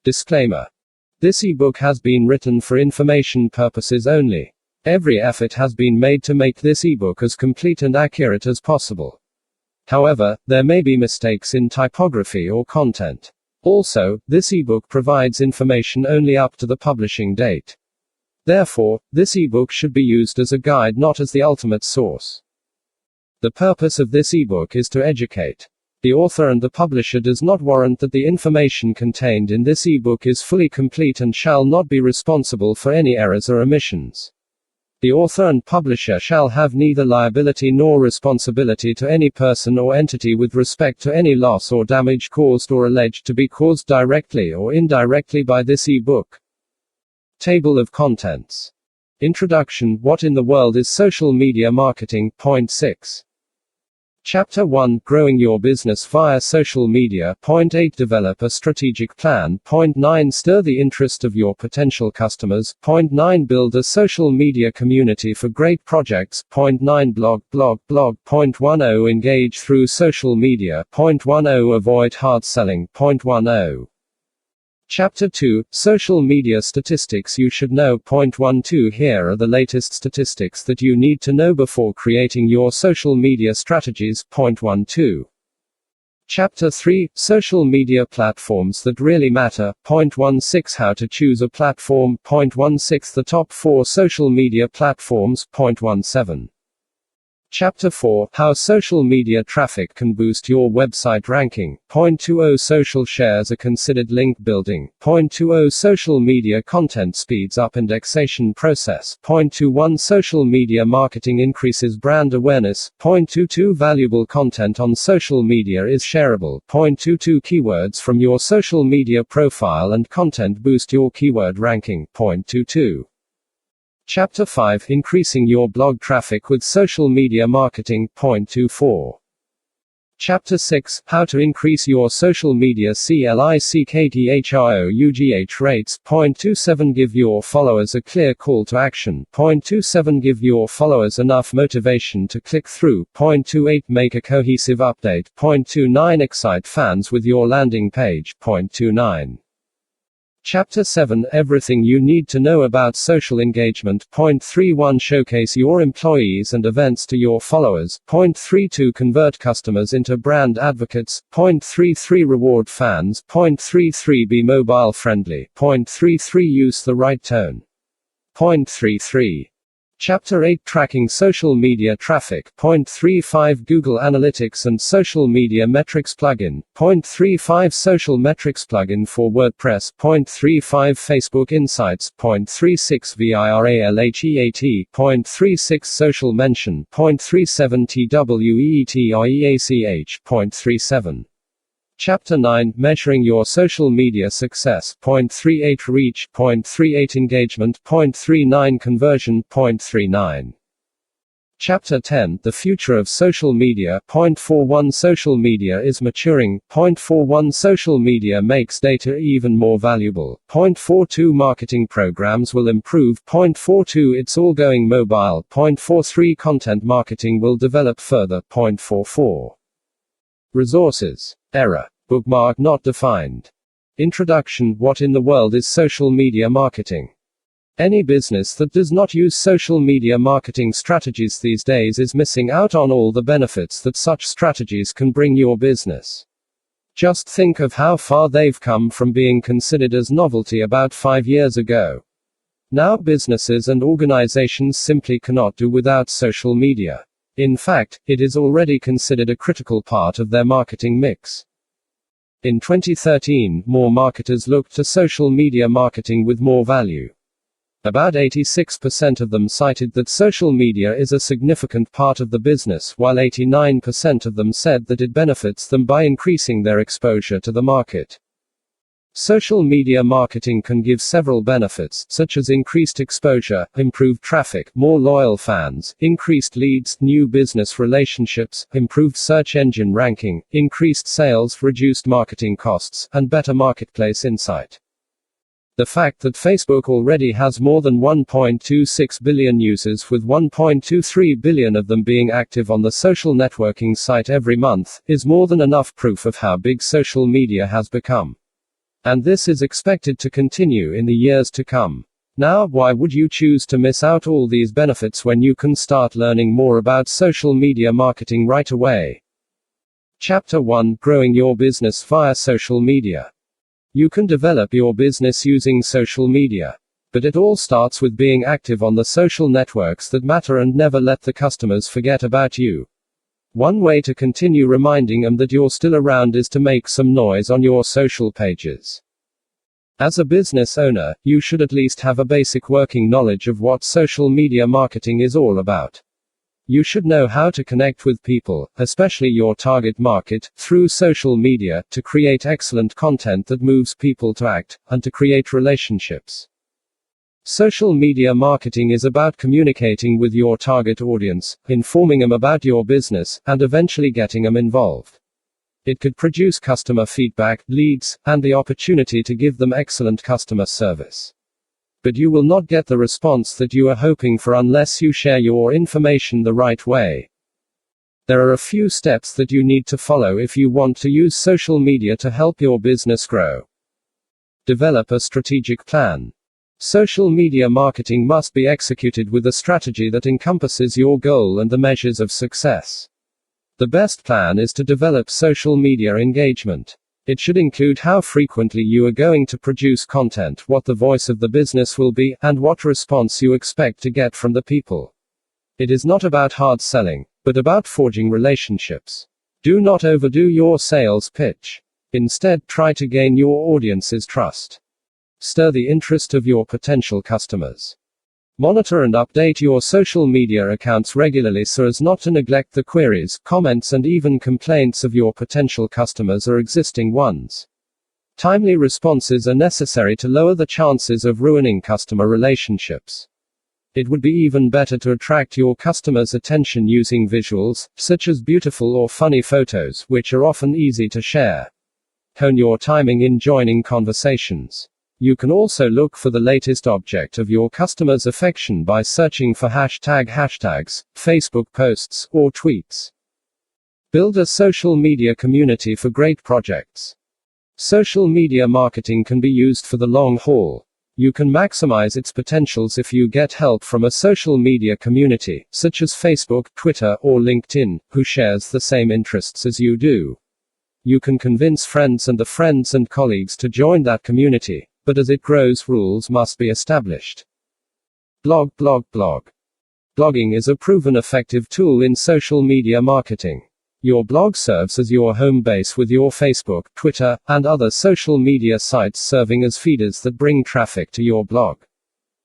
Disclaimer. This ebook has been written for information purposes only. Every effort has been made to make this ebook as complete and accurate as possible. However, there may be mistakes in typography or content. Also, this ebook provides information only up to the publishing date. Therefore, this ebook should be used as a guide, not as the ultimate source. The purpose of this ebook is to educate. The author and the publisher does not warrant that the information contained in this ebook is fully complete and shall not be responsible for any errors or omissions. The author and publisher shall have neither liability nor responsibility to any person or entity with respect to any loss or damage caused or alleged to be caused directly or indirectly by this ebook. Table of Contents. Introduction. What in the world is social media marketing? Point 6. Chapter 1. Growing your business via social media. Point 8. Develop a strategic plan. Point 9. Stir the interest of your potential customers. Point 9. Build a social media community for great projects. Point 9. Blog. Point 10. Engage through social media. Point 10. Avoid hard selling. Point 10. Chapter 2. Social media statistics you should know. Point 12. Here are the latest statistics that you need to know before creating your social media strategies. Point 12. Chapter 3. Social media platforms that really matter. Point 16. How to choose a platform. Point 16. The top 4 social media platforms. Point 17. Chapter 4. How social media traffic can boost your website ranking. Point 20. Social shares are considered link building. Point 20. Social media content speeds up indexation process. Point 21. Social media marketing increases brand awareness. Point 22. Valuable content on social media is shareable. Point 22. Keywords from your social media profile and content boost your keyword ranking. Point 22. Chapter 5. Increasing your blog traffic with social media marketing. Point 24. Chapter 6. How to increase your social media CLICKDHROUGH rates. Point 27. Give your followers a clear call to action. Point 27. Give your followers enough motivation to click through. Point 28. Make a cohesive update. Point 29. Excite fans with your landing page. Point 29. Chapter 7. Everything you need to know about social engagement. Point 31. Showcase your employees and events to your followers. Point 32. Convert customers into brand advocates. Point 33. Reward fans. Point 33. Be mobile friendly. Point 33. Use the right tone. Point 33. Chapter 8. Tracking social media traffic. Point 35. Google Analytics and Social Media Metrics plugin. Point 35. Social Metrics plugin for WordPress. Point 35. Facebook Insights. Point 36. VIRALHEAT. Point 36. Social Mention. Point 37. TWEETIEACH. Point 37. Chapter 9. Measuring your social media success. Point 38. Reach. Point 38. Engagement. Point 39. Conversion. Point 39. Chapter 10. The future of social media. Point 41. Social media is maturing. Point 41. Social media makes data even more valuable. Point 42. Marketing programs will improve. Point 42. It's all going mobile. Point 43. Content marketing will develop further. Point 44. Resources. Error. Bookmark not defined. Introduction. What in the world is social media marketing? Any business that does not use social media marketing strategies these days is missing out on all the benefits that such strategies can bring your business. Just think of how far they've come from being considered as novelty about 5 years ago. Now businesses and organizations simply cannot do without social media. In fact, it is already considered a critical part of their marketing mix. In 2013, more marketers looked to social media marketing with more value. About 86% of them cited that social media is a significant part of the business, while 89% of them said that it benefits them by increasing their exposure to the market. Social media marketing can give several benefits, such as increased exposure, improved traffic, more loyal fans, increased leads, new business relationships, improved search engine ranking, increased sales, reduced marketing costs, and better marketplace insight. The fact that Facebook already has more than 1.26 billion users, with 1.23 billion of them being active on the social networking site every month, is more than enough proof of how big social media has become. And this is expected to continue in the years to come. Now, why would you choose to miss out all these benefits when you can start learning more about social media marketing right away? Chapter 1: Growing your business via social media. You can develop your business using social media. But it all starts with being active on the social networks that matter and never let the customers forget about you. One way to continue reminding them that you're still around is to make some noise on your social pages. As a business owner, you should at least have a basic working knowledge of what social media marketing is all about. You should know how to connect with people, especially your target market, through social media, to create excellent content that moves people to act, and to create relationships. Social media marketing is about communicating with your target audience, informing them about your business, and eventually getting them involved. It could produce customer feedback, leads, and the opportunity to give them excellent customer service. But you will not get the response that you are hoping for unless you share your information the right way. There are a few steps that you need to follow if you want to use social media to help your business grow. Develop a strategic plan. Social media marketing must be executed with a strategy that encompasses your goal and the measures of success. The best plan is to develop social media engagement. It should include how frequently you are going to produce content, what the voice of the business will be, and what response you expect to get from the people. It is not about hard selling, but about forging relationships. Do not overdo your sales pitch. Instead, try to gain your audience's trust. Stir the interest of your potential customers. Monitor and update your social media accounts regularly so as not to neglect the queries, comments, and even complaints of your potential customers or existing ones. Timely responses are necessary to lower the chances of ruining customer relationships. It would be even better to attract your customers' attention using visuals, such as beautiful or funny photos, which are often easy to share. Hone your timing in joining conversations. You can also look for the latest object of your customer's affection by searching for hashtags, Facebook posts, or tweets. Build a social media community for great projects. Social media marketing can be used for the long haul. You can maximize its potentials if you get help from a social media community, such as Facebook, Twitter, or LinkedIn, who shares the same interests as you do. You can convince friends and the friends and colleagues to join that community. But as it grows, rules must be established. Blog. Blogging is a proven effective tool in social media marketing. Your blog serves as your home base with your Facebook, Twitter, and other social media sites serving as feeders that bring traffic to your blog.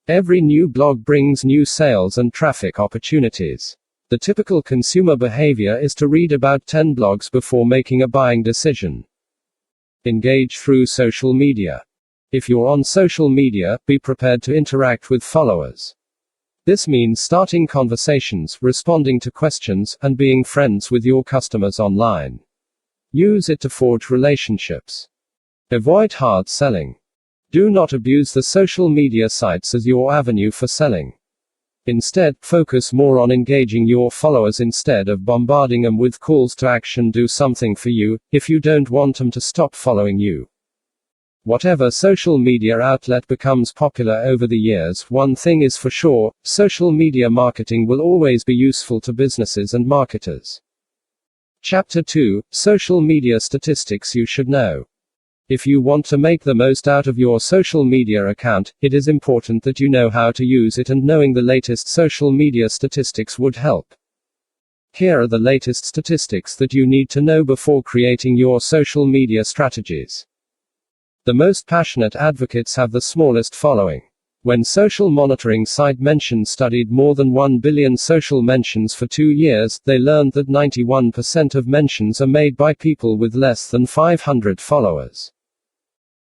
Every new blog brings new sales and traffic opportunities. The typical consumer behavior is to read about 10 blogs before making a buying decision. Engage through social media. If you're on social media, be prepared to interact with followers. This means starting conversations, responding to questions, and being friends with your customers online. Use it to forge relationships. Avoid hard selling. Do not abuse the social media sites as your avenue for selling. Instead, focus more on engaging your followers instead of bombarding them with calls to action. Do something for you, if you don't want them to stop following you. Whatever social media outlet becomes popular over the years, one thing is for sure, social media marketing will always be useful to businesses and marketers. Chapter 2: Social Media Statistics You Should Know. If you want to make the most out of your social media account, it is important that you know how to use it, and knowing the latest social media statistics would help. Here are the latest statistics that you need to know before creating your social media strategies. The most passionate advocates have the smallest following. When social monitoring site Mention studied more than 1 billion social mentions for 2 years, they learned that 91% of mentions are made by people with less than 500 followers.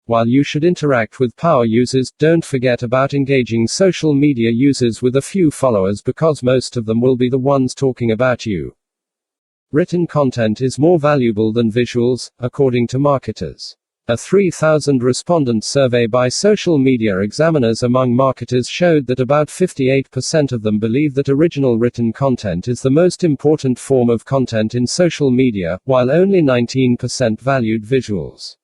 While you should interact with power users, don't forget about engaging social media users with a few followers, because most of them will be the ones talking about you. Written content is more valuable than visuals, according to marketers. A 3,000 respondent survey by social media examiners among marketers showed that about 58% of them believe that original written content is the most important form of content in social media, while only 19% valued visuals.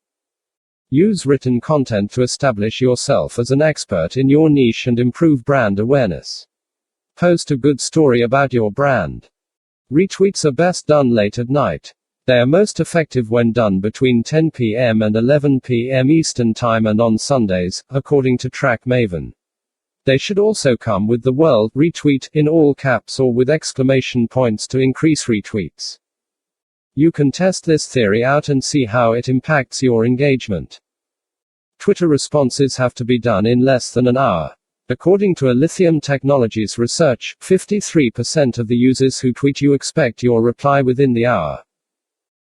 Use written content to establish yourself as an expert in your niche and improve brand awareness. Post a good story about your brand. Retweets are best done late at night. They are most effective when done between 10 p.m. and 11 p.m. Eastern Time and on Sundays, according to Track Maven. They should also come with the word retweet in all caps or with exclamation points to increase retweets. You can test this theory out and see how it impacts your engagement. Twitter responses have to be done in less than an hour. According to a Lithium Technologies research, 53% of the users who tweet you expect your reply within the hour.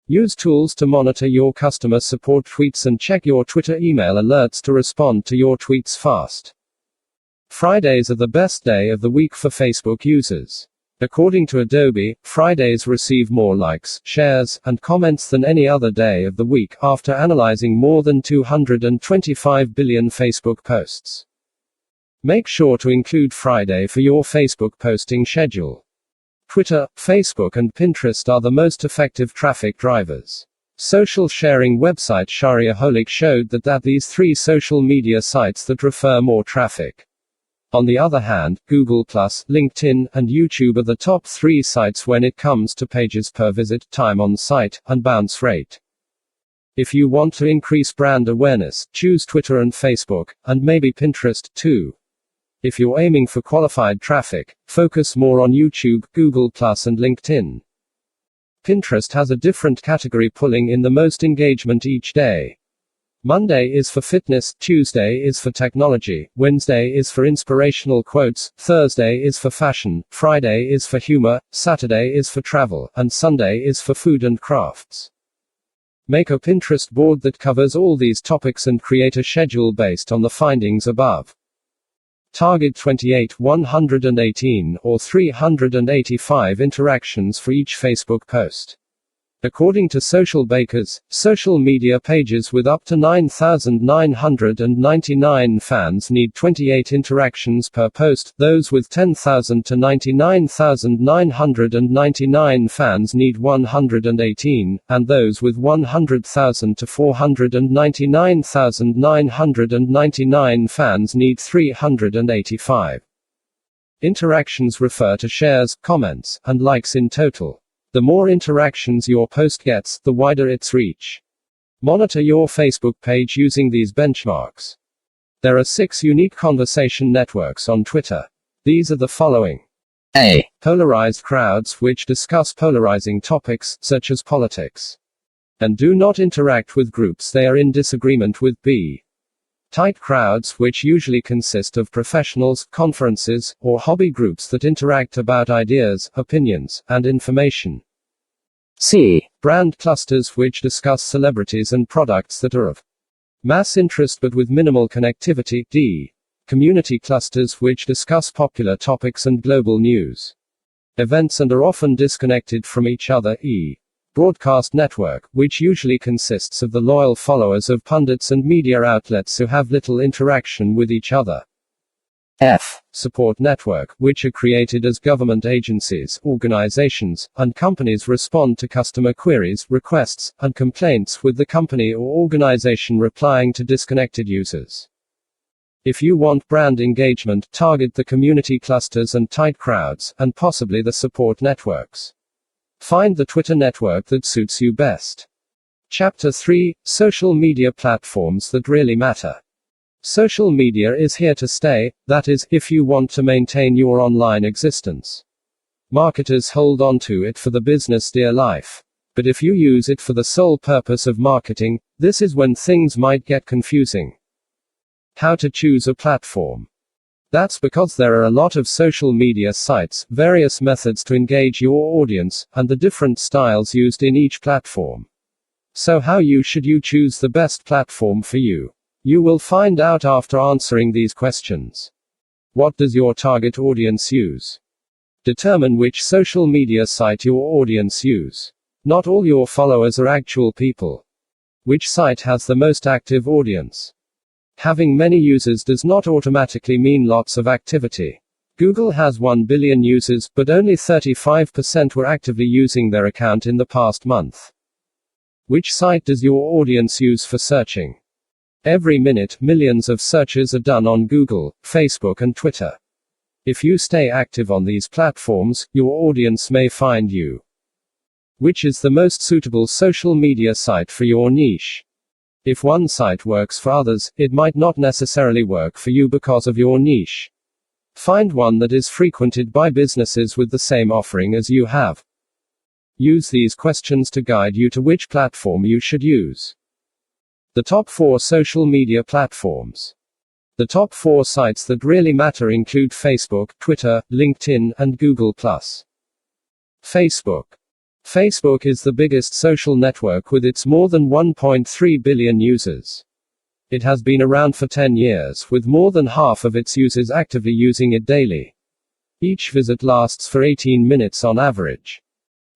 Use tools to monitor your customer support tweets and check your Twitter email alerts to respond to your tweets fast. Fridays are the best day of the week for Facebook users. According to Adobe, Fridays receive more likes, shares, and comments than any other day of the week, after analyzing more than 225 billion Facebook posts. Make sure to include Friday for your Facebook posting schedule. Twitter, Facebook, and Pinterest are the most effective traffic drivers. Social sharing website Shariaholic showed that these three social media sites that refer more traffic. On the other hand, Google+, LinkedIn, and YouTube are the top three sites when it comes to pages per visit, time on site, and bounce rate. If you want to increase brand awareness, choose Twitter and Facebook, and maybe Pinterest, too. If you're aiming for qualified traffic, focus more on YouTube, Google+, and LinkedIn. Pinterest has a different category pulling in the most engagement each day. Monday is for fitness, Tuesday is for technology, Wednesday is for inspirational quotes, Thursday is for fashion, Friday is for humor, Saturday is for travel, and Sunday is for food and crafts. Make a Pinterest board that covers all these topics and create a schedule based on the findings above. Target 28, 118, or 385 interactions for each Facebook post. According to Social Bakers, social media pages with up to 9,999 fans need 28 interactions per post, those with 10,000 to 99,999 fans need 118, and those with 100,000 to 499,999 fans need 385. Interactions refer to shares, comments, and likes in total. The more interactions your post gets, the wider its reach. Monitor your Facebook page using these benchmarks. There are 6 unique conversation networks on Twitter. These are the following. A. Polarized crowds, which discuss polarizing topics, such as politics, and do not interact with groups they are in disagreement with. B. Tight crowds, which usually consist of professionals, conferences, or hobby groups that interact about ideas, opinions, and information. C. Brand clusters, which discuss celebrities and products that are of mass interest but with minimal connectivity. D. Community clusters, which discuss popular topics and global news events and are often disconnected from each other. E. Broadcast network, which usually consists of the loyal followers of pundits and media outlets who have little interaction with each other. F. Support network, which are created as government agencies, organizations, and companies respond to customer queries, requests, and complaints, with the company or organization replying to disconnected users. If you want brand engagement, target the community clusters and tight crowds, and possibly the support networks. Find the Twitter network that suits you best. Chapter 3: Social media platforms that really matter. Social media is here to stay, that is, if you want to maintain your online existence. Marketers hold on to it for the business dear life. But if you use it for the sole purpose of marketing, this is when things might get confusing. How to choose a platform. That's because there are a lot of social media sites, various methods to engage your audience, and the different styles used in each platform. So how should you choose the best platform for you? You will find out after answering these questions. What does your target audience use? Determine which social media site your audience use. Not all your followers are actual people. Which site has the most active audience? Having many users does not automatically mean lots of activity. Google has 1 billion users, but only 35% were actively using their account in the past month. Which site does your audience use for searching? Every minute, millions of searches are done on Google, Facebook, and Twitter. If you stay active on these platforms, your audience may find you. Which is the most suitable social media site for your niche? If one site works for others, it might not necessarily work for you because of your niche. Find one that is frequented by businesses with the same offering as you have. Use these questions to guide you to which platform you should use. The top 4 social media platforms. The top 4 sites that really matter include Facebook, Twitter, LinkedIn, and Google+. Facebook. Facebook is the biggest social network with its more than 1.3 billion users. It has been around for 10 years, with more than half of its users actively using it daily. Each visit lasts for 18 minutes on average.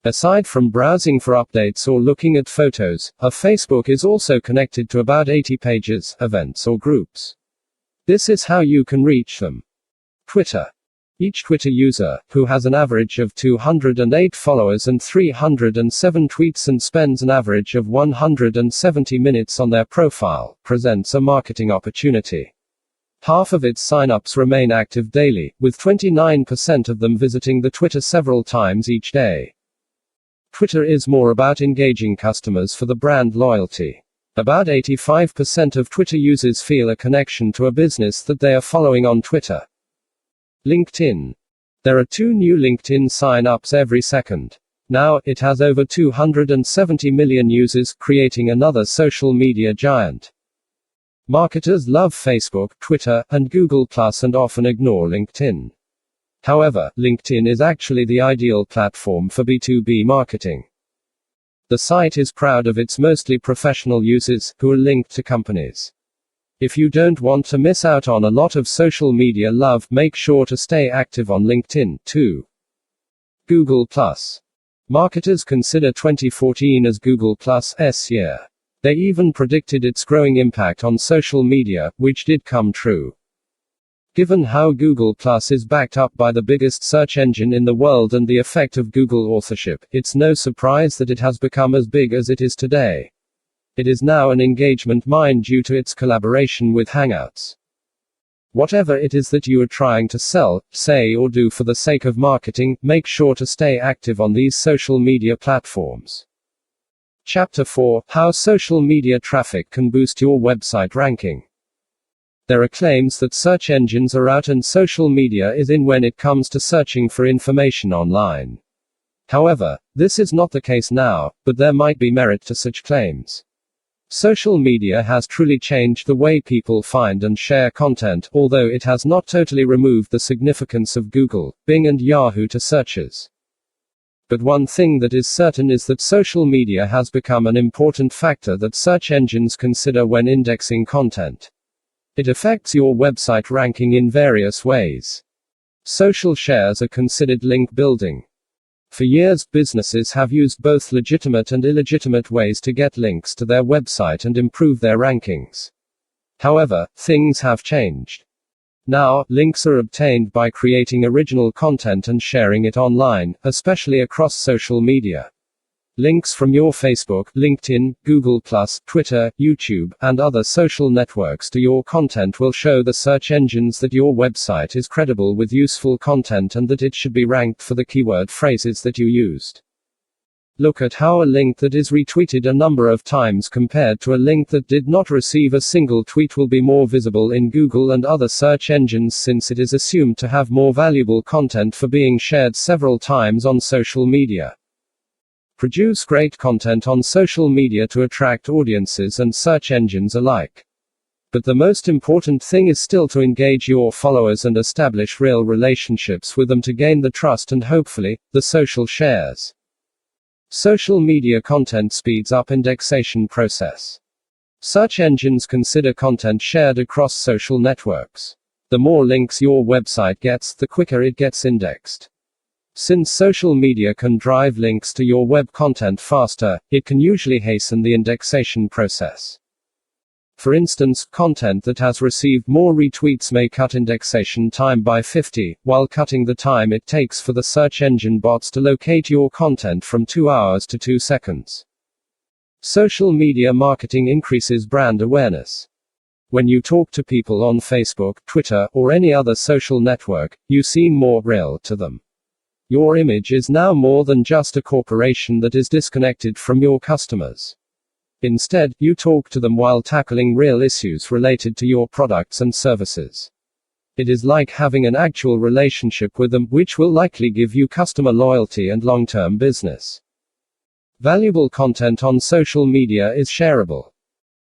Aside from browsing for updates or looking at photos, Facebook is also connected to about 80 pages, events, or groups. This is how you can reach them. Twitter. Each Twitter user, who has an average of 208 followers and 307 tweets and spends an average of 170 minutes on their profile, presents a marketing opportunity. Half of its signups remain active daily, with 29% of them visiting the Twitter several times each day. Twitter is more about engaging customers for the brand loyalty. About 85% of Twitter users feel a connection to a business that they are following on Twitter. LinkedIn. There are 2 new LinkedIn sign-ups every second. Now, it has over 270 million users, creating another social media giant. Marketers love Facebook, Twitter, and Google+, and often ignore LinkedIn. However, LinkedIn is actually the ideal platform for B2B marketing. The site is proud of its mostly professional users, who are linked to companies. If you don't want to miss out on a lot of social media love, make sure to stay active on LinkedIn, too. Google+. Marketers consider 2014 as Google+'s year. They even predicted its growing impact on social media, which did come true. Given how Google+ is backed up by the biggest search engine in the world and the effect of Google authorship, it's no surprise that it has become as big as it is today. It is now an engagement mine due to its collaboration with Hangouts. Whatever it is that you are trying to sell, say, or do for the sake of marketing, make sure to stay active on these social media platforms. Chapter 4: How social media traffic can boost your website ranking. There are claims that search engines are out and social media is in when it comes to searching for information online. However, this is not the case now, but there might be merit to such claims. Social media has truly changed the way people find and share content, although it has not totally removed the significance of Google, Bing, and Yahoo to searches. But one thing that is certain is that social media has become an important factor that search engines consider when indexing content. It affects your website ranking in various ways. Social shares are considered link building. For years, businesses have used both legitimate and illegitimate ways to get links to their website and improve their rankings. However, things have changed. Now, links are obtained by creating original content and sharing it online, especially across social media. Links from your Facebook, LinkedIn, Google+, Twitter, YouTube, and other social networks to your content will show the search engines that your website is credible with useful content and that it should be ranked for the keyword phrases that you used. Look at how a link that is retweeted a number of times compared to a link that did not receive a single tweet will be more visible in Google and other search engines, since it is assumed to have more valuable content for being shared several times on social media. Produce great content on social media to attract audiences and search engines alike. But the most important thing is still to engage your followers and establish real relationships with them to gain the trust and hopefully, the social shares. Social media content speeds up indexation process. Search engines consider content shared across social networks. The more links your website gets, the quicker it gets indexed. Since social media can drive links to your web content faster, it can usually hasten the indexation process. For instance, content that has received more retweets may cut indexation time by 50, while cutting the time it takes for the search engine bots to locate your content from 2 hours to 2 seconds. Social media marketing increases brand awareness. When you talk to people on Facebook, Twitter, or any other social network, you seem more real to them. Your image is now more than just a corporation that is disconnected from your customers. Instead, you talk to them while tackling real issues related to your products and services. It is like having an actual relationship with them, which will likely give you customer loyalty and long-term business. Valuable content on social media is shareable.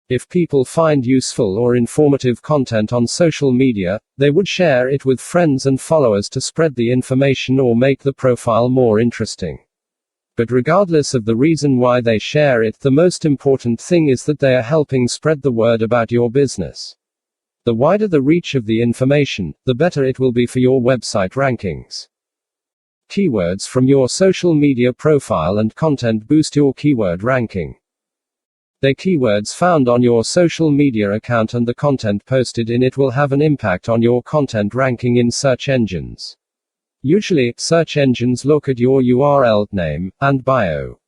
If people find useful or informative content on social media, they would share it with friends and followers to spread the information or make the profile more interesting. But regardless of the reason why they share it, the most important thing is that they are helping spread the word about your business. The wider the reach of the information, the better it will be for your website rankings. Keywords from your social media profile and content boost your keyword ranking. The keywords found on your social media account and the content posted in it will have an impact on your content ranking in search engines. Usually, search engines look at your URL name and bio.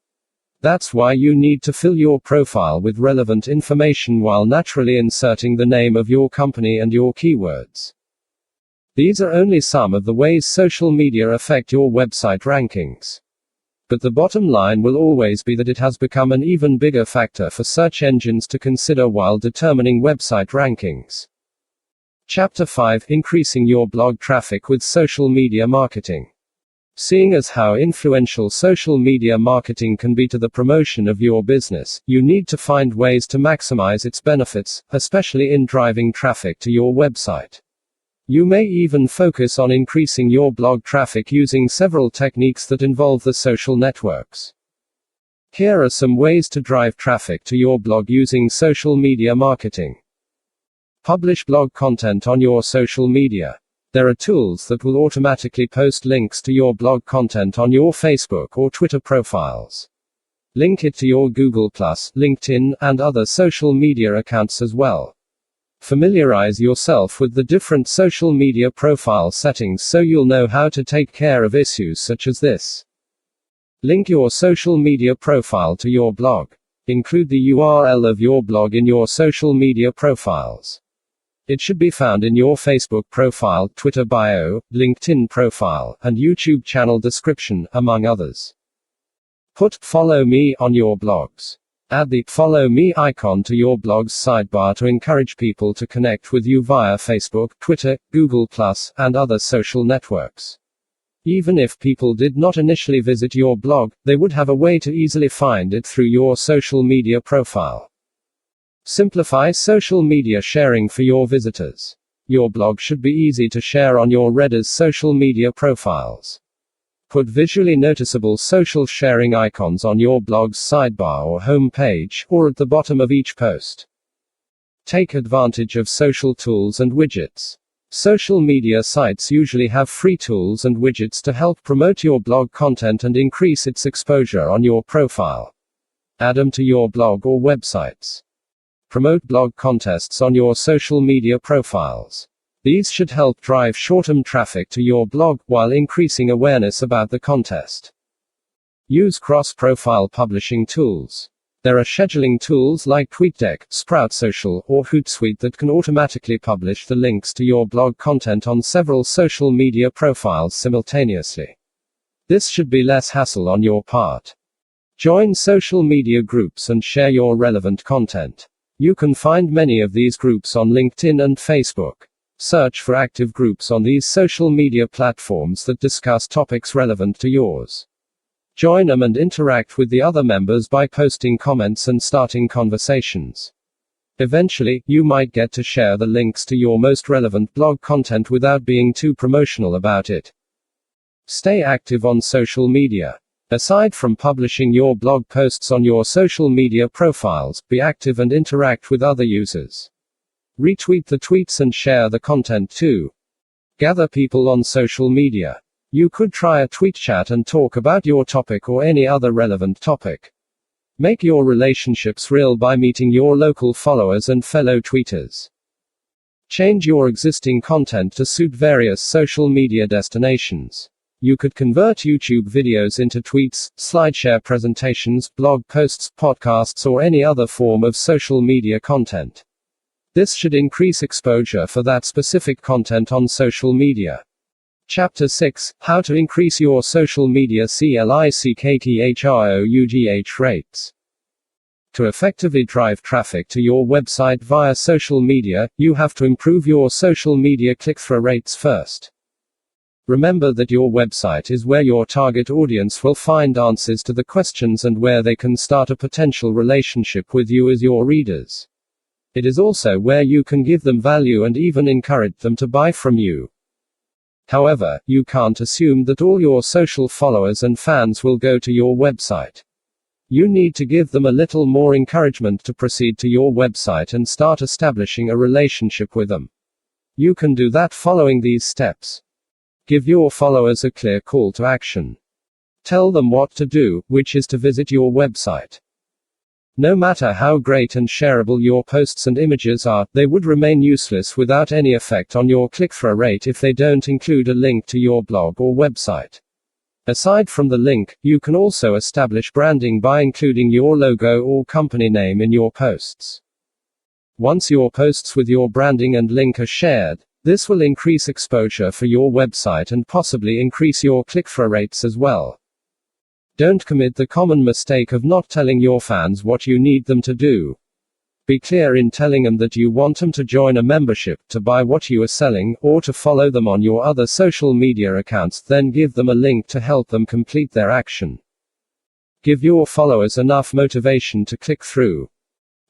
That's why you need to fill your profile with relevant information while naturally inserting the name of your company and your keywords. These are only some of the ways social media affect your website rankings. But the bottom line will always be that it has become an even bigger factor for search engines to consider while determining website rankings. Chapter 5: Increasing your blog traffic with social media marketing. Seeing as how influential social media marketing can be to the promotion of your business, you need to find ways to maximize its benefits, especially in driving traffic to your website. You may even focus on increasing your blog traffic using several techniques that involve the social networks. Here are some ways to drive traffic to your blog using social media marketing. Publish blog content on your social media. There are tools that will automatically post links to your blog content on your Facebook or Twitter profiles. Link it to your Google+, LinkedIn, and other social media accounts as well. Familiarize yourself with the different social media profile settings so you'll know how to take care of issues such as this. Link your social media profile to your blog. Include the URL of your blog in your social media profiles. It should be found in your Facebook profile, Twitter bio, LinkedIn profile, and YouTube channel description, among others. Put "Follow Me" on your blogs. Add the "Follow Me" icon to your blog's sidebar to encourage people to connect with you via Facebook, Twitter, Google+, and other social networks. Even if people did not initially visit your blog, they would have a way to easily find it through your social media profile. Simplify social media sharing for your visitors. Your blog should be easy to share on your readers' social media profiles. Put visually noticeable social sharing icons on your blog's sidebar or home page, or at the bottom of each post. Take advantage of social tools and widgets. Social media sites usually have free tools and widgets to help promote your blog content and increase its exposure on your profile. Add them to your blog or websites. Promote blog contests on your social media profiles. These should help drive short-term traffic to your blog, while increasing awareness about the contest. Use cross-profile publishing tools. There are scheduling tools like TweetDeck, Sprout Social, or Hootsuite that can automatically publish the links to your blog content on several social media profiles simultaneously. This should be less hassle on your part. Join social media groups and share your relevant content. You can find many of these groups on LinkedIn and Facebook. Search for active groups on these social media platforms that discuss topics relevant to yours. Join them and interact with the other members by posting comments and starting conversations. Eventually, you might get to share the links to your most relevant blog content without being too promotional about it. Stay active on social media. Aside from publishing your blog posts on your social media profiles, be active and interact with other users. Retweet the tweets and share the content too. Gather people on social media. You could try a tweet chat and talk about your topic or any other relevant topic. Make your relationships real by meeting your local followers and fellow tweeters. Change your existing content to suit various social media destinations. You could convert YouTube videos into tweets, SlideShare presentations, blog posts, podcasts, or any other form of social media content. This should increase exposure for that specific content on social media. Chapter 6: How to increase your social media CLICKTHROUGH rates. To effectively drive traffic to your website via social media, you have to improve your social media click-through rates first. Remember that your website is where your target audience will find answers to the questions and where they can start a potential relationship with you as your readers. It is also where you can give them value and even encourage them to buy from you. However, you can't assume that all your social followers and fans will go to your website. You need to give them a little more encouragement to proceed to your website and start establishing a relationship with them. You can do that following these steps. Give your followers a clear call to action. Tell them what to do, which is to visit your website. No matter how great and shareable your posts and images are, they would remain useless without any effect on your click-through rate if they don't include a link to your blog or website. Aside from the link, you can also establish branding by including your logo or company name in your posts. Once your posts with your branding and link are shared, this will increase exposure for your website and possibly increase your click-through rates as well. Don't commit the common mistake of not telling your fans what you need them to do. Be clear in telling them that you want them to join a membership, to buy what you are selling, or to follow them on your other social media accounts, then give them a link to help them complete their action. Give your followers enough motivation to click through.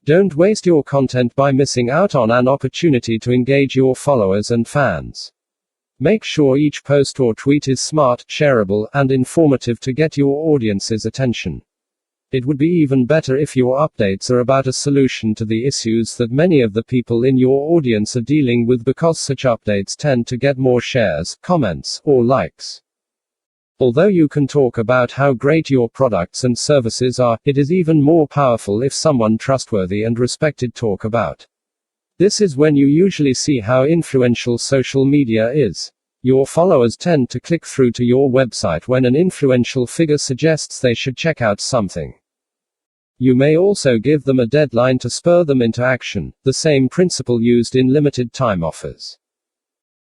Don't waste your content by missing out on an opportunity to engage your followers and fans. Make sure each post or tweet is smart, shareable, and informative to get your audience's attention. It would be even better if your updates are about a solution to the issues that many of the people in your audience are dealing with, because such updates tend to get more shares, comments, or likes. Although you can talk about how great your products and services are, it is even more powerful if someone trustworthy and respected talk about. This is when you usually see how influential social media is. Your followers tend to click through to your website when an influential figure suggests they should check out something. You may also give them a deadline to spur them into action, the same principle used in limited time offers.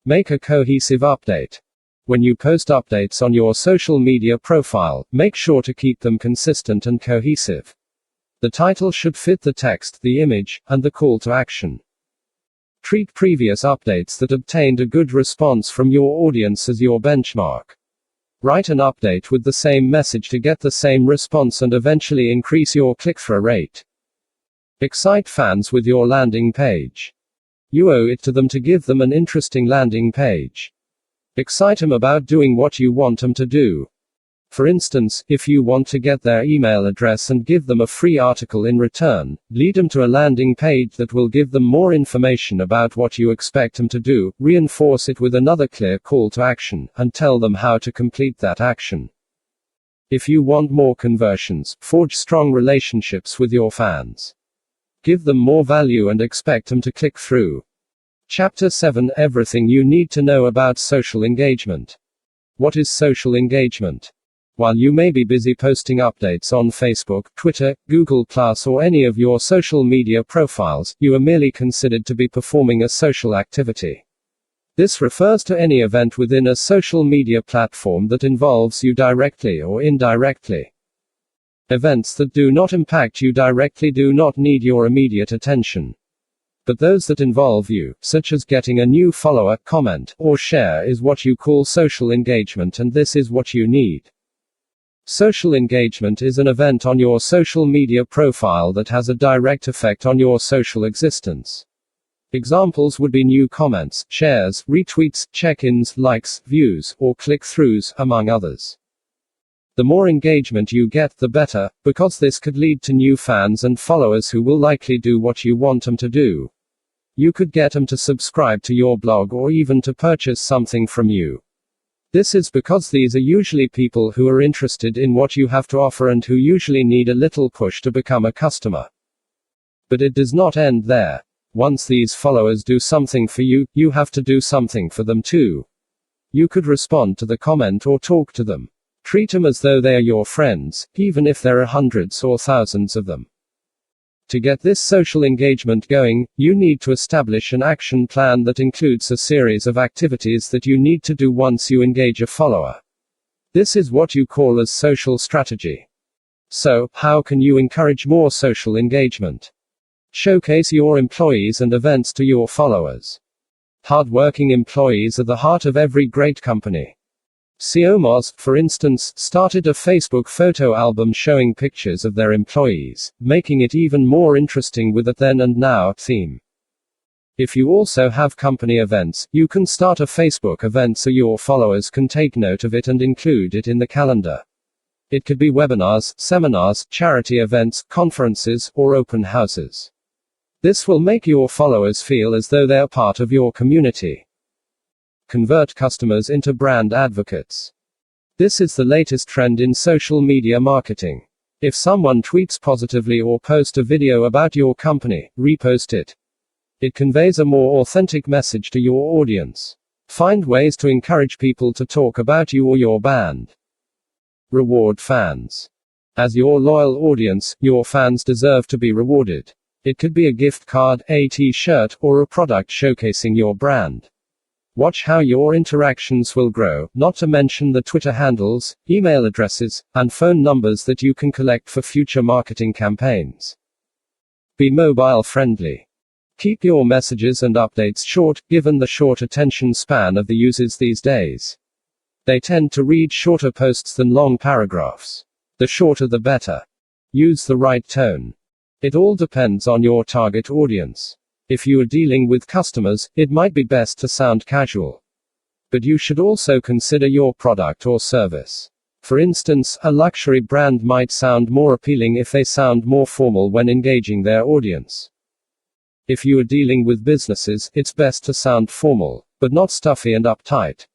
Make a cohesive update. When you post updates on your social media profile, make sure to keep them consistent and cohesive. The title should fit the text, the image, and the call to action. Treat previous updates that obtained a good response from your audience as your benchmark. Write an update with the same message to get the same response and eventually increase your click-through rate. Excite fans with your landing page. You owe it to them to give them an interesting landing page. Excite them about doing what you want them to do. For instance, if you want to get their email address and give them a free article in return, lead them to a landing page that will give them more information about what you expect them to do, reinforce it with another clear call to action, and tell them how to complete that action. If you want more conversions, forge strong relationships with your fans. Give them more value and expect them to click through. Chapter 7: Everything you need to know about social engagement. What is social engagement? While you may be busy posting updates on Facebook, Twitter, Google+, or any of your social media profiles, you are merely considered to be performing a social activity. This refers to any event within a social media platform that involves you directly or indirectly. Events that do not impact you directly do not need your immediate attention. But those that involve you, such as getting a new follower, comment, or share, is what you call social engagement, and this is what you need. Social engagement is an event on your social media profile that has a direct effect on your social existence. Examples would be new comments, shares, retweets, check-ins, likes, views, or click-throughs, among others. The more engagement you get, the better, because this could lead to new fans and followers who will likely do what you want them to do. You could get them to subscribe to your blog or even to purchase something from you. This is because these are usually people who are interested in what you have to offer and who usually need a little push to become a customer. But it does not end there. Once these followers do something for you, you have to do something for them too. You could respond to the comment or talk to them. Treat them as though they are your friends, even if there are hundreds or thousands of them. To get this social engagement going, you need to establish an action plan that includes a series of activities that you need to do once you engage a follower. This is what you call as social strategy. So, how can you encourage more social engagement? Showcase your employees and events to your followers. Hardworking employees are the heart of every great company. Xiaomi, for instance, started a Facebook photo album showing pictures of their employees, making it even more interesting with a then and now theme. If you also have company events, you can start a Facebook event so your followers can take note of it and include it in the calendar. It could be webinars, seminars, charity events, conferences, or open houses. This will make your followers feel as though they are part of your community. Convert customers into brand advocates. This is the latest trend in social media marketing. If someone tweets positively or posts a video about your company, repost it. It conveys a more authentic message to your audience. Find ways to encourage people to talk about you or your band. Reward fans. As your loyal audience, your fans deserve to be rewarded. It could be a gift card, a t-shirt, or a product showcasing your brand. Watch how your interactions will grow, not to mention the Twitter handles, email addresses, and phone numbers that you can collect for future marketing campaigns. Be mobile friendly. Keep your messages and updates short, given the short attention span of the users these days. They tend to read shorter posts than long paragraphs. The shorter the better. Use the right tone. It all depends on your target audience. If you are dealing with customers, it might be best to sound casual. But you should also consider your product or service. For instance, a luxury brand might sound more appealing if they sound more formal when engaging their audience. If you are dealing with businesses, it's best to sound formal, but not stuffy and uptight.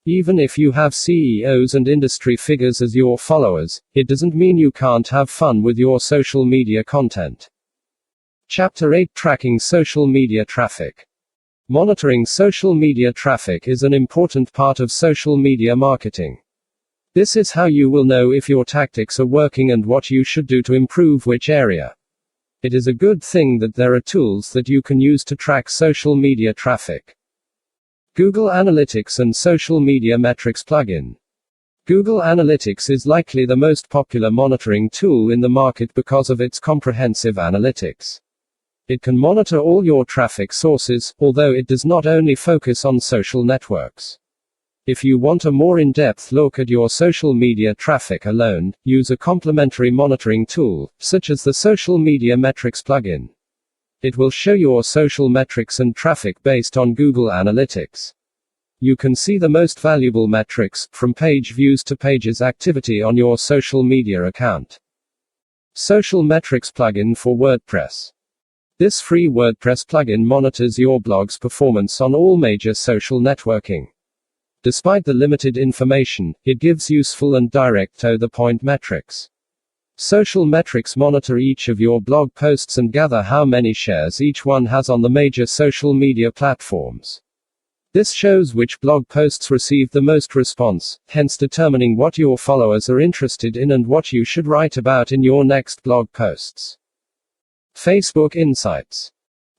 Even if you have CEOs and industry figures as your followers, it doesn't mean you can't have fun with your social media content. Chapter 8: Tracking social media traffic. Monitoring social media traffic is an important part of social media marketing. This is how you will know if your tactics are working and what you should do to improve which area. It is a good thing that there are tools that you can use to track social media traffic. Google Analytics and Social Media Metrics plugin. Google Analytics is likely the most popular monitoring tool in the market because of its comprehensive analytics. It can monitor all your traffic sources, although it does not only focus on social networks. If you want a more in-depth look at your social media traffic alone, use a complementary monitoring tool, such as the Social Media Metrics plugin. It will show your social metrics and traffic based on Google Analytics. You can see the most valuable metrics, from page views to pages activity on your social media account. Social Metrics plugin for WordPress. This free WordPress plugin monitors your blog's performance on all major social networking. Despite the limited information, it gives useful and direct to-the-point metrics. Social metrics monitor each of your blog posts and gather how many shares each one has on the major social media platforms. This shows which blog posts receive the most response, hence determining what your followers are interested in and what you should write about in your next blog posts. Facebook Insights.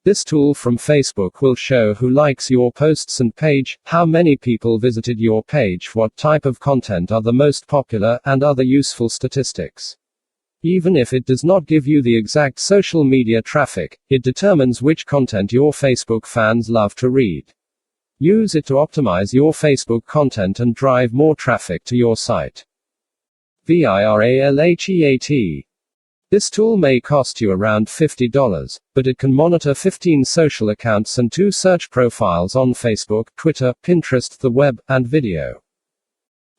This tool from Facebook will show who likes your posts and page, how many people visited your page, what type of content are the most popular, and other useful statistics. Even if it does not give you the exact social media traffic, it determines which content your Facebook fans love to read. Use it to optimize your Facebook content and drive more traffic to your site. VIRALHEAT. This tool may cost you around $50, but it can monitor 15 social accounts and 2 search profiles on Facebook, Twitter, Pinterest, the web, and video.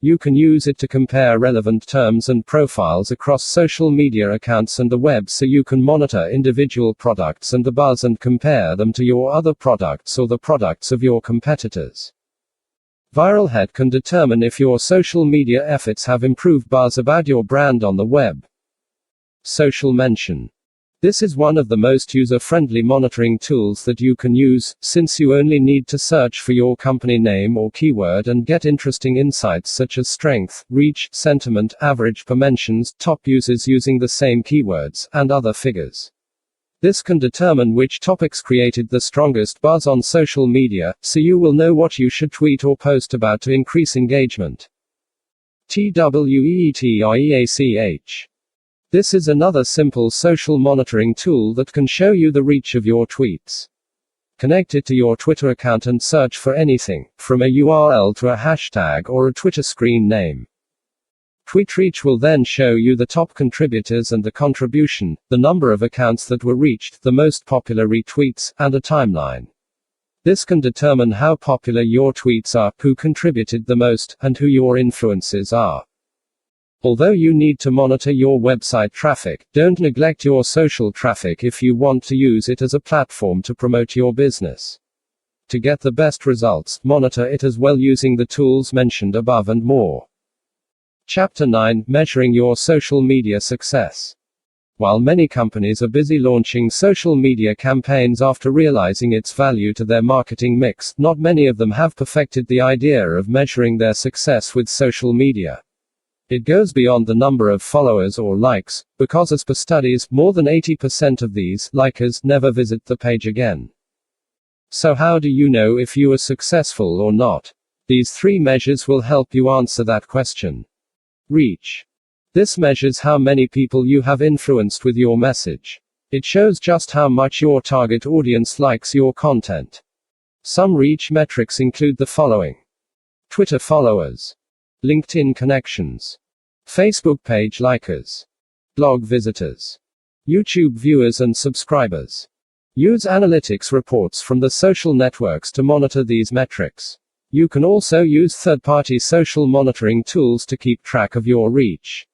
You can use it to compare relevant terms and profiles across social media accounts and the web so you can monitor individual products and the buzz and compare them to your other products or the products of your competitors. ViralHead can determine if your social media efforts have improved buzz about your brand on the web. Social Mention. This is one of the most user-friendly monitoring tools that you can use, since you only need to search for your company name or keyword and get interesting insights such as strength, reach, sentiment, average per mentions, top users using the same keywords, and other figures. This can determine which topics created the strongest buzz on social media, so you will know what you should tweet or post about to increase engagement. Tweetreach. This is another simple social monitoring tool that can show you the reach of your tweets. Connect it to your Twitter account and search for anything, from a URL to a hashtag or a Twitter screen name. Tweetreach will then show you the top contributors and the contribution, the number of accounts that were reached, the most popular retweets, and a timeline. This can determine how popular your tweets are, who contributed the most, and who your influences are. Although you need to monitor your website traffic, don't neglect your social traffic if you want to use it as a platform to promote your business. To get the best results, monitor it as well using the tools mentioned above and more. Chapter 9: Measuring your social media success. While many companies are busy launching social media campaigns after realizing its value to their marketing mix, not many of them have perfected the idea of measuring their success with social media. It goes beyond the number of followers or likes, because as per studies, more than 80% of these likers never visit the page again. So how do you know if you are successful or not? These 3 measures will help you answer that question. Reach. This measures how many people you have influenced with your message. It shows just how much your target audience likes your content. Some reach metrics include the following: Twitter followers, LinkedIn connections, Facebook page likers, blog visitors, YouTube viewers and subscribers. Use analytics reports from the social networks to monitor these metrics. You can also use third-party social monitoring tools to keep track of your reach.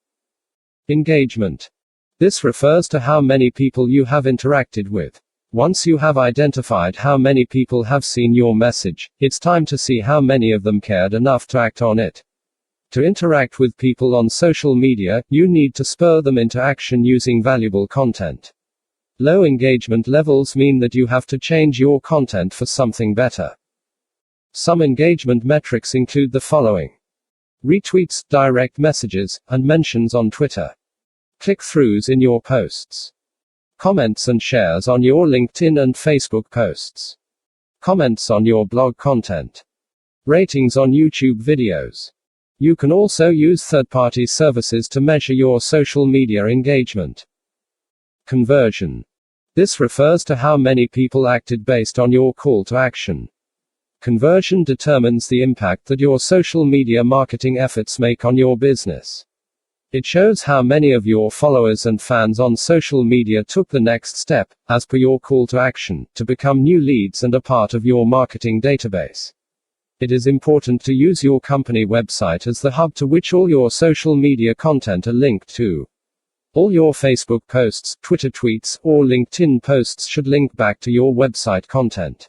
Engagement. This refers to how many people you have interacted with. Once you have identified how many people have seen your message, it's time to see how many of them cared enough to act on it. To interact with people on social media, you need to spur them into action using valuable content. Low engagement levels mean that you have to change your content for something better. Some engagement metrics include the following: retweets, direct messages, and mentions on Twitter, click-throughs in your posts, comments and shares on your LinkedIn and Facebook posts, comments on your blog content, ratings on YouTube videos. You can also use third-party services to measure your social media engagement. Conversion. This refers to how many people acted based on your call to action. Conversion determines the impact that your social media marketing efforts make on your business. It shows how many of your followers and fans on social media took the next step, as per your call to action, to become new leads and a part of your marketing database. It is important to use your company website as the hub to which all your social media content are linked to. All your Facebook posts, Twitter tweets, or LinkedIn posts should link back to your website content.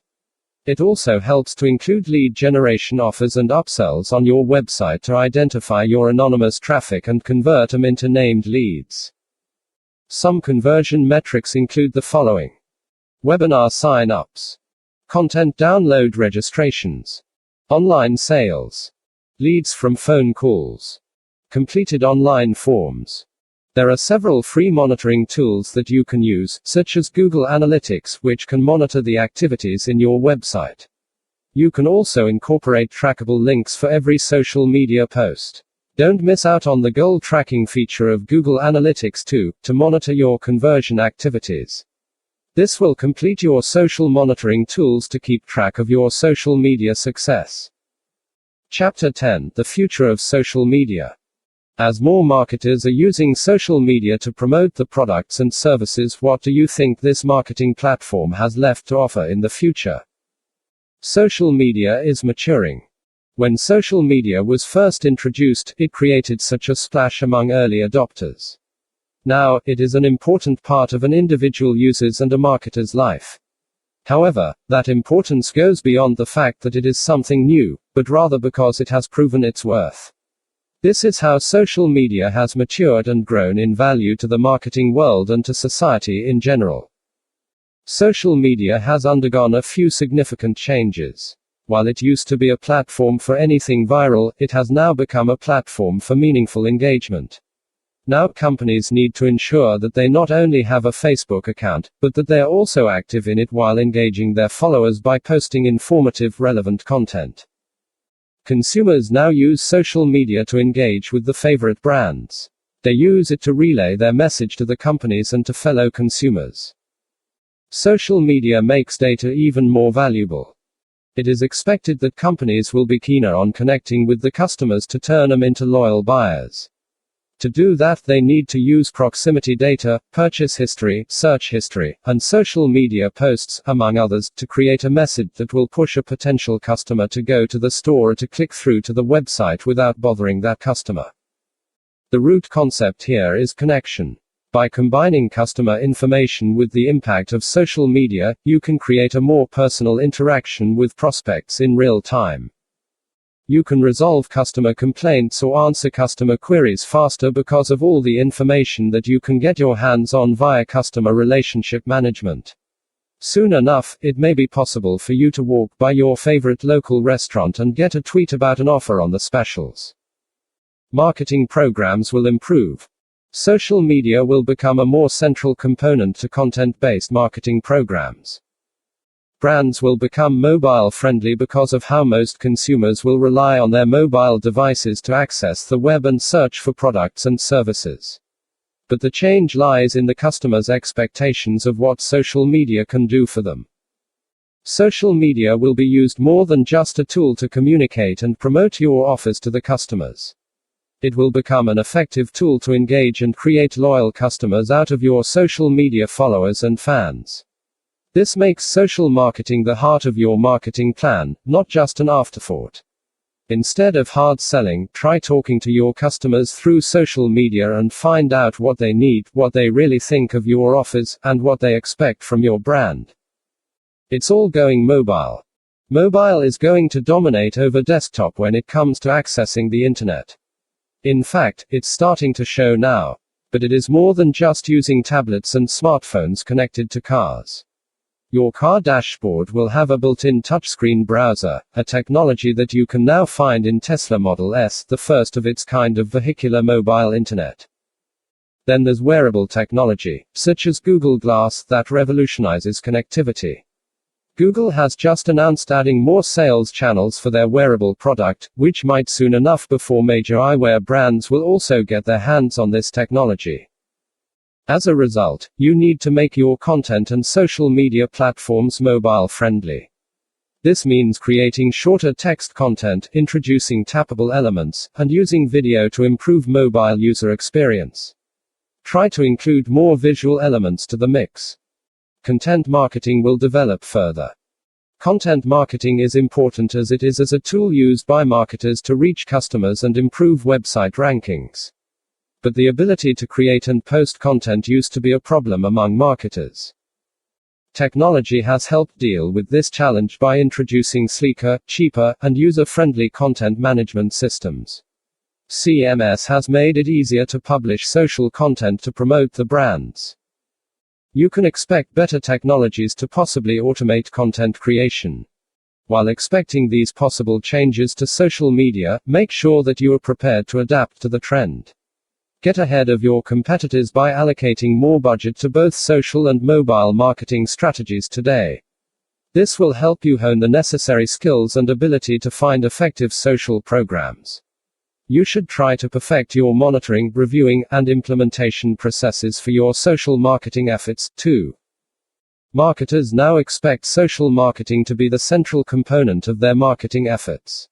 It also helps to include lead generation offers and upsells on your website to identify your anonymous traffic and convert them into named leads. Some conversion metrics include the following: webinar sign-ups, content download registrations, online sales, leads from phone calls, completed online forms. There are several free monitoring tools that you can use, such as Google Analytics, which can monitor the activities in your website. You can also incorporate trackable links for every social media post. Don't miss out on the goal tracking feature of Google Analytics 2, to monitor your conversion activities. This will complete your social monitoring tools to keep track of your social media success. Chapter 10: The Future of Social Media. As more marketers are using social media to promote the products and services, what do you think this marketing platform has left to offer in the future? Social media is maturing. When social media was first introduced, it created such a splash among early adopters. Now, it is an important part of an individual user's and a marketer's life. However, that importance goes beyond the fact that it is something new, but rather because it has proven its worth. This is how social media has matured and grown in value to the marketing world and to society in general. Social media has undergone a few significant changes. While it used to be a platform for anything viral, it has now become a platform for meaningful engagement. Now companies need to ensure that they not only have a Facebook account, but that they are also active in it while engaging their followers by posting informative, relevant content. Consumers now use social media to engage with the favorite brands. They use it to relay their message to the companies and to fellow consumers. Social media makes data even more valuable. It is expected that companies will be keener on connecting with the customers to turn them into loyal buyers. To do that, they need to use proximity data, purchase history, search history, and social media posts, among others, to create a message that will push a potential customer to go to the store or to click through to the website without bothering that customer. The root concept here is connection. By combining customer information with the impact of social media, you can create a more personal interaction with prospects in real time. You can resolve customer complaints or answer customer queries faster because of all the information that you can get your hands on via customer relationship management. Soon enough, it may be possible for you to walk by your favorite local restaurant and get a tweet about an offer on the specials. Marketing programs will improve. Social media will become a more central component to content-based marketing programs. Brands will become mobile-friendly because of how most consumers will rely on their mobile devices to access the web and search for products and services. But the change lies in the customer's expectations of what social media can do for them. Social media will be used more than just a tool to communicate and promote your offers to the customers. It will become an effective tool to engage and create loyal customers out of your social media followers and fans. This makes social marketing the heart of your marketing plan, not just an afterthought. Instead of hard selling, try talking to your customers through social media and find out what they need, what they really think of your offers, and what they expect from your brand. It's all going mobile. Mobile is going to dominate over desktop when it comes to accessing the internet. In fact, it's starting to show now. But it is more than just using tablets and smartphones connected to cars. Your car dashboard will have a built-in touchscreen browser, a technology that you can now find in Tesla Model S, the first of its kind of vehicular mobile internet. Then there's wearable technology, such as Google Glass, that revolutionizes connectivity. Google has just announced adding more sales channels for their wearable product, which might soon enough before major eyewear brands will also get their hands on this technology. As a result, you need to make your content and social media platforms mobile-friendly. This means creating shorter text content, introducing tappable elements, and using video to improve mobile user experience. Try to include more visual elements to the mix. Content marketing will develop further. Content marketing is important as it is as a tool used by marketers to reach customers and improve website rankings. But the ability to create and post content used to be a problem among marketers. Technology has helped deal with this challenge by introducing sleeker, cheaper, and user-friendly content management systems. CMS has made it easier to publish social content to promote the brands. You can expect better technologies to possibly automate content creation. While expecting these possible changes to social media, make sure that you are prepared to adapt to the trend. Get ahead of your competitors by allocating more budget to both social and mobile marketing strategies today. This will help you hone the necessary skills and ability to find effective social programs. You should try to perfect your monitoring, reviewing, and implementation processes for your social marketing efforts, too. Marketers now expect social marketing to be the central component of their marketing efforts.